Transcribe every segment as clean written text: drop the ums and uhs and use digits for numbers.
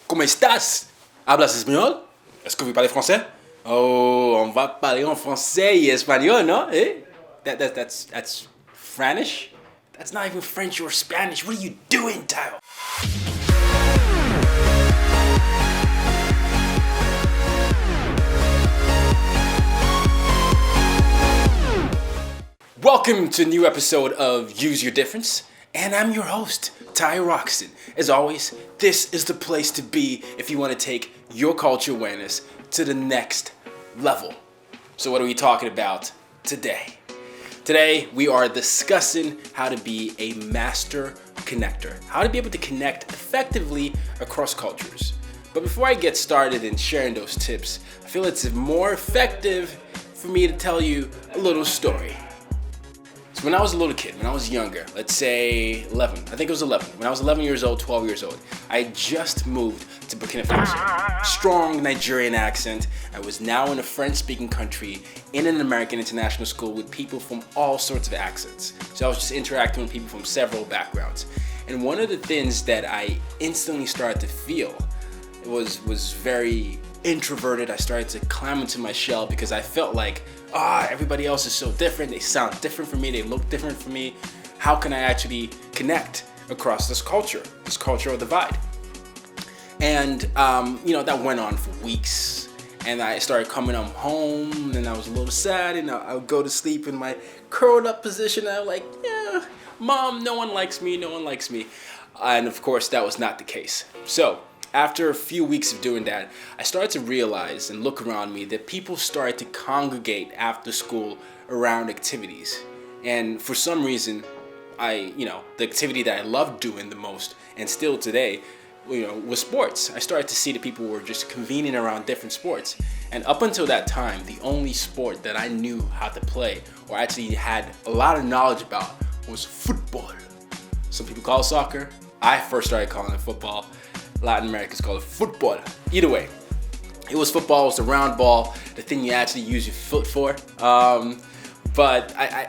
¿Cómo estás? ¿Hablas español? Est-ce que vous parlez français? Oh, on va parler en français et espagnol, no? Eh? That's Franish? That's not even French or Spanish. What are you doing, Tile? Welcome to a new episode of Use Your Difference, and I'm your host, Ty Rockson. As always, this is the place to be if you want to take your culture awareness to the next level. So what are we talking about today? Today, we are discussing how to be a master connector, how to be able to connect effectively across cultures. But before I get started in sharing those tips, I feel it's more effective for me to tell you a little story. So when I was a little kid, when I was younger, let's say 11, I think it was 11. When I was 11 years old, 12 years old, I had just moved to Burkina Faso. Strong Nigerian accent. I was now in a French-speaking country in an American international school with people from all sorts of accents. So I was just interacting with people from several backgrounds. And one of the things that I instantly started to feel was very introverted. I started to climb into my shell because I felt like, everybody else is so different. They sound different from me. They look different from me. How can I actually connect across this cultural divide? And, that went on for weeks. And I started coming home and I was a little sad and I would go to sleep in my curled up position. And I was like, yeah, Mom, no one likes me. And of course, that was not the case. So after a few weeks of doing that, I started to realize and look around me that people started to congregate after school around activities. And for some reason, the activity that I loved doing the most, and still today, was sports. I started to see that people were just convening around different sports. And up until that time, the only sport that I knew how to play, or actually had a lot of knowledge about, was football. Some people call it soccer. I first started calling it football. Latin Americans call it football. Either way, it was football. It was the round ball, the thing you actually use your foot for. But I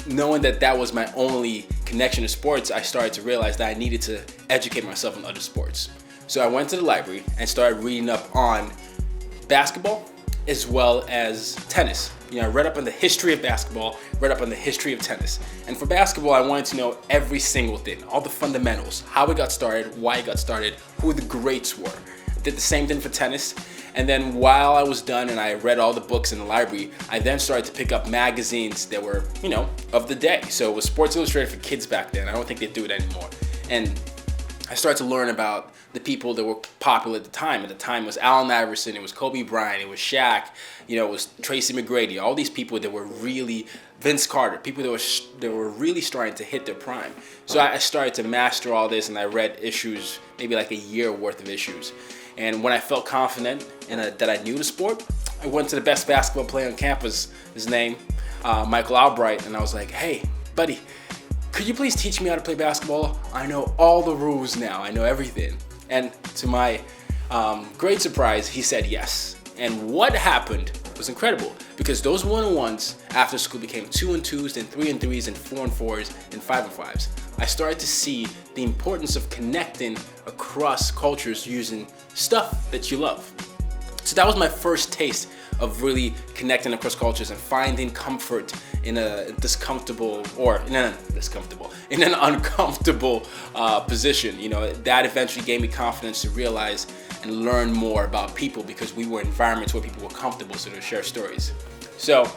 knowing that was my only connection to sports, I started to realize that I needed to educate myself on other sports. So I went to the library and started reading up on basketball as well as tennis. I read up on the history of basketball, read up on the history of tennis. And for basketball, I wanted to know every single thing, all the fundamentals, how it got started, why it got started, who the greats were. I did the same thing for tennis. And then while I was done and I read all the books in the library, I then started to pick up magazines that were, of the day. So it was Sports Illustrated for kids back then. I don't think they do it anymore. And I started to learn about the people that were popular at the time. At the time, it was Allen Iverson, it was Kobe Bryant, it was Shaq, it was Tracy McGrady. All these people that were really, Vince Carter, people that were really starting to hit their prime. So I started to master all this, and I read issues, maybe like a year worth of issues. And when I felt confident that I knew the sport, I went to the best basketball player on campus, his name, Michael Albright, and I was like, hey, buddy, could you please teach me how to play basketball? I know all the rules now. I know everything. And to my great surprise, he said yes. And what happened was incredible because those 1-on-1s after school became 2-on-2s, then 3-on-3s, and 4-on-4s, and 5-on-5s. I started to see the importance of connecting across cultures using stuff that you love. So that was my first taste of really connecting across cultures and finding comfort in an uncomfortable position. That eventually gave me confidence to realize and learn more about people because we were in environments where people were comfortable so to share stories. So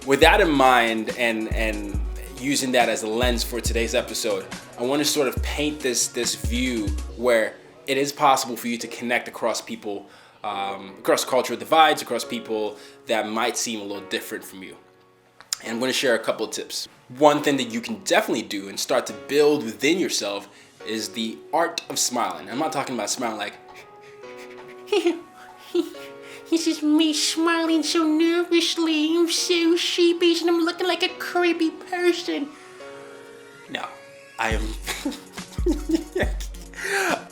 with that in mind and using that as a lens for today's episode, I want to sort of paint this view where it is possible for you to connect across people, across cultural divides, across people that might seem a little different from you. And I'm going to share a couple of tips. One thing that you can definitely do and start to build within yourself is the art of smiling. I'm not talking about smiling like, this is me smiling so nervously. I'm so sheepish and I'm looking like a creepy person. no, I am...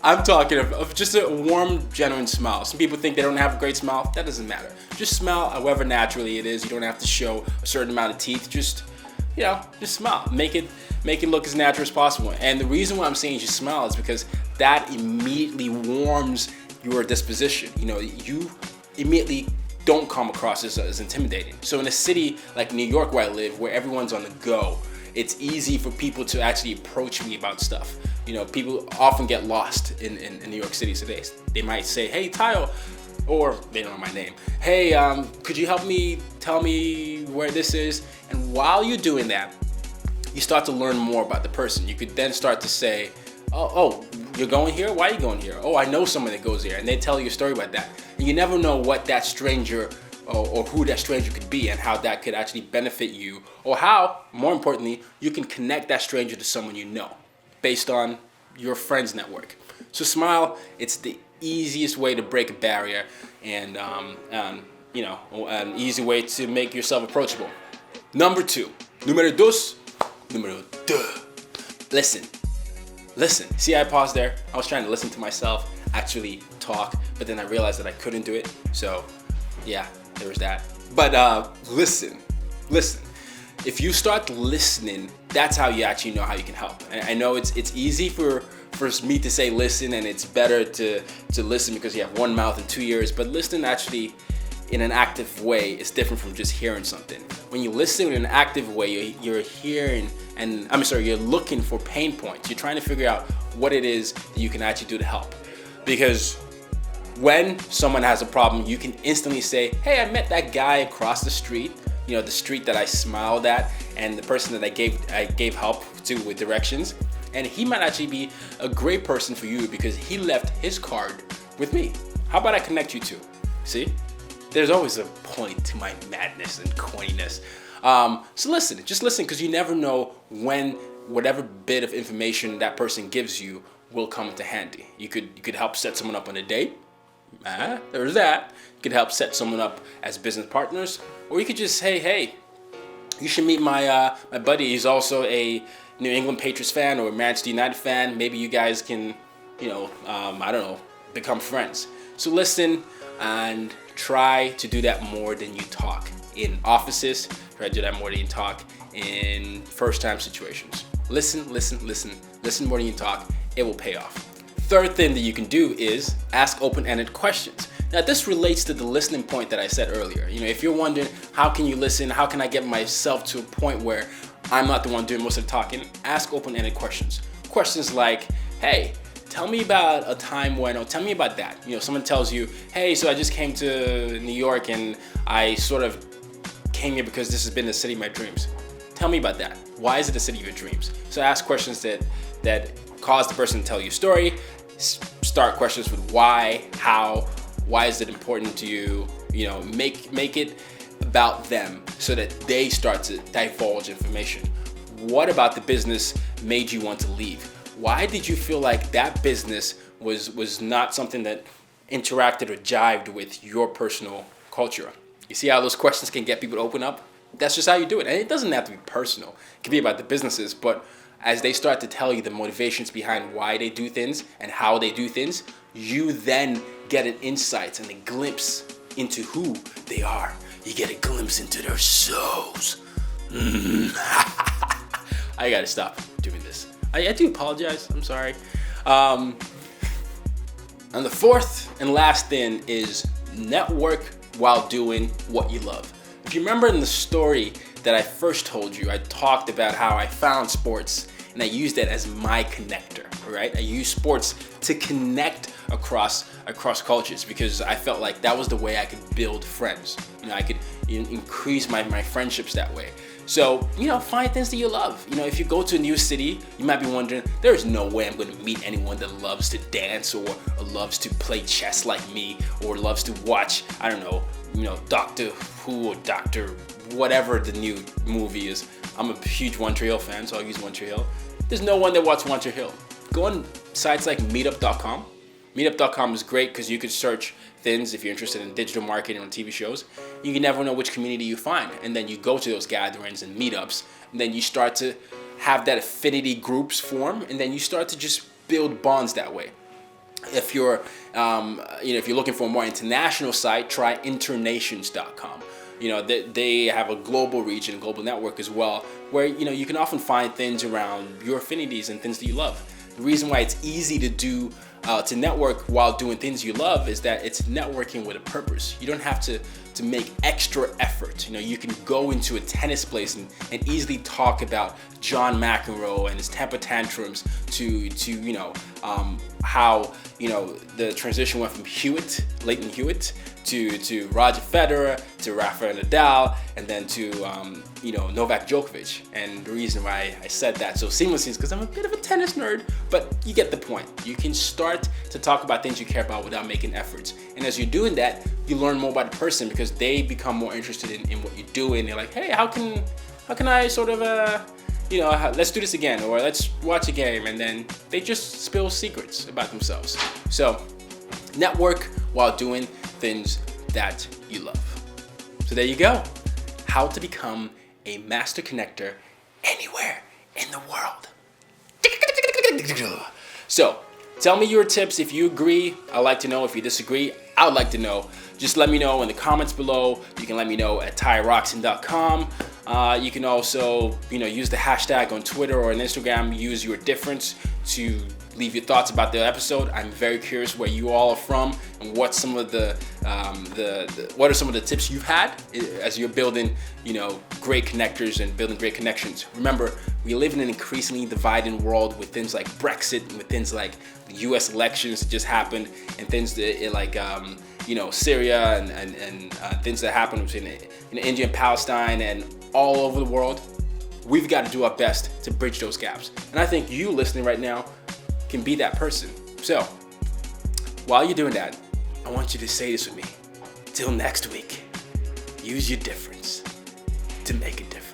I'm talking of just a warm, genuine smile. Some people think they don't have a great smile. That doesn't matter. Just smile however naturally it is. You don't have to show a certain amount of teeth. Just smile. Make it look as natural as possible. And the reason why I'm saying just smile is because that immediately warms your disposition. You immediately don't come across as intimidating. So in a city like New York where I live, where everyone's on the go, it's easy for people to actually approach me about stuff. People often get lost in New York City today. They might say, hey, Tyle, or they don't know my name. Hey, could you help me tell me where this is? And while you're doing that, you start to learn more about the person. You could then start to say, oh, you're going here? Why are you going here? Oh, I know someone that goes here. And they tell you a story about that. And you never know what that stranger or who that stranger could be and how that could actually benefit you, or how, more importantly, you can connect that stranger to someone you know based on your friends network. So Smile, it's the easiest way to break a barrier and an easy way to make yourself approachable. Number 2, número dos. Listen. See, I paused there. I was trying to listen to myself actually talk, but then I realized that I couldn't do it. So yeah, there was that. But listen. If you start listening, that's how you actually know how you can help. And I know it's easy for me to say listen, and it's better to listen because you have one mouth and 2 ears. But listen actually in an active way is different from just hearing something. When you listen in an active way, you're hearing, you're looking for pain points. You're trying to figure out what it is that you can actually do to help. Because when someone has a problem, you can instantly say, hey, I met that guy across the street, the street that I smiled at, and the person that I gave help to with directions. And he might actually be a great person for you because he left his card with me. How about I connect you two? See? There's always a point to my madness and corniness. So listen, because you never know when whatever bit of information that person gives you will come into handy. You could help set someone up on a date. There's that. You could help set someone up as business partners, or you could just say, hey, you should meet my buddy. He's also a New England Patriots fan or a Manchester United fan. Maybe you guys can, become friends. So listen and try to do that more than you talk. In offices, try to do that more than you talk. In first-time situations, listen more than you talk. It will pay off. Third thing that you can do is ask open-ended questions. Now this relates to the listening point that I said earlier. If you're wondering how can you listen, how can I get myself to a point where I'm not the one doing most of the talking, ask open-ended questions. Questions like, hey, tell me about a time when, or tell me about that. Someone tells you, hey, so I just came to New York and I sort of came here because this has been the city of my dreams. Tell me about that. Why is it the city of your dreams? So ask questions that cause the person to tell you a story. Start questions with why, how, why is it important to you? Make it about them so that they start to divulge information. What about the business made you want to leave? Why did you feel like that business was not something that interacted or jived with your personal culture? You see how those questions can get people to open up? That's just how you do it. And it doesn't have to be personal. It can be about the businesses, but as they start to tell you the motivations behind why they do things and how they do things, you then get an insight and a glimpse into who they are. You get a glimpse into their souls. I gotta stop doing this. I do apologize. I'm sorry. And the fourth and last thing is network while doing what you love. If you remember in the story that I first told you, I talked about how I found sports and I used that as my connector, right? I use sports to connect across cultures because I felt like that was the way I could build friends. I could increase my friendships that way. So, find things that you love. If you go to a new city, you might be wondering, there's no way I'm going to meet anyone that loves to dance or loves to play chess like me or loves to watch, Doctor Who or Doctor whatever the new movie is. I'm a huge One Tree Hill fan, so I'll use One Tree Hill. There's no one that watches One Tree Hill. Go on sites like meetup.com. Meetup.com is great because you could search things if you're interested in digital marketing or TV shows. You can never know which community you find. And then you go to those gatherings and meetups, and then you start to have that affinity groups form, and then you start to just build bonds that way. If you're, if you're looking for a more international site, try internations.com. They have a global reach and global network as well, where, you can often find things around your affinities and things that you love. The reason why it's easy to do to network while doing things you love is that it's networking with a purpose. You don't have to make extra effort. You can go into a tennis place and easily talk about John McEnroe and his temper tantrums to how the transition went from Leighton Hewitt to Roger Federer to Rafael Nadal and then to Novak Djokovic. And the reason why I said that so seamlessly is because I'm a bit of a tennis nerd, but you get the point. You can start to talk about things you care about without making efforts. And as you're doing that, you learn more about the person because they become more interested in what you do, and they're like, hey, how can I sort of let's do this again, or let's watch a game, and then they just spill secrets about themselves. So network while doing things that you love. So there you go. How to become a master connector anywhere in the world. So tell me your tips. If you agree, I'd like to know. If you disagree, I would like to know. Just let me know in the comments below. You can let me know at tyrockson.com. You can also, use the hashtag on Twitter or on Instagram. Use your difference to leave your thoughts about the episode. I'm very curious where you all are from and what some of what are some of the tips you've had as you're building, great connectors and building great connections. Remember, we live in an increasingly divided world with things like Brexit and with things like the U.S. elections that just happened and things that like Syria and things that happen in India and Palestine and all over the world. We've got to do our best to bridge those gaps. And I think you listening right now can be that person. So, while you're doing that, I want you to say this with me. Till next week, use your difference to make a difference.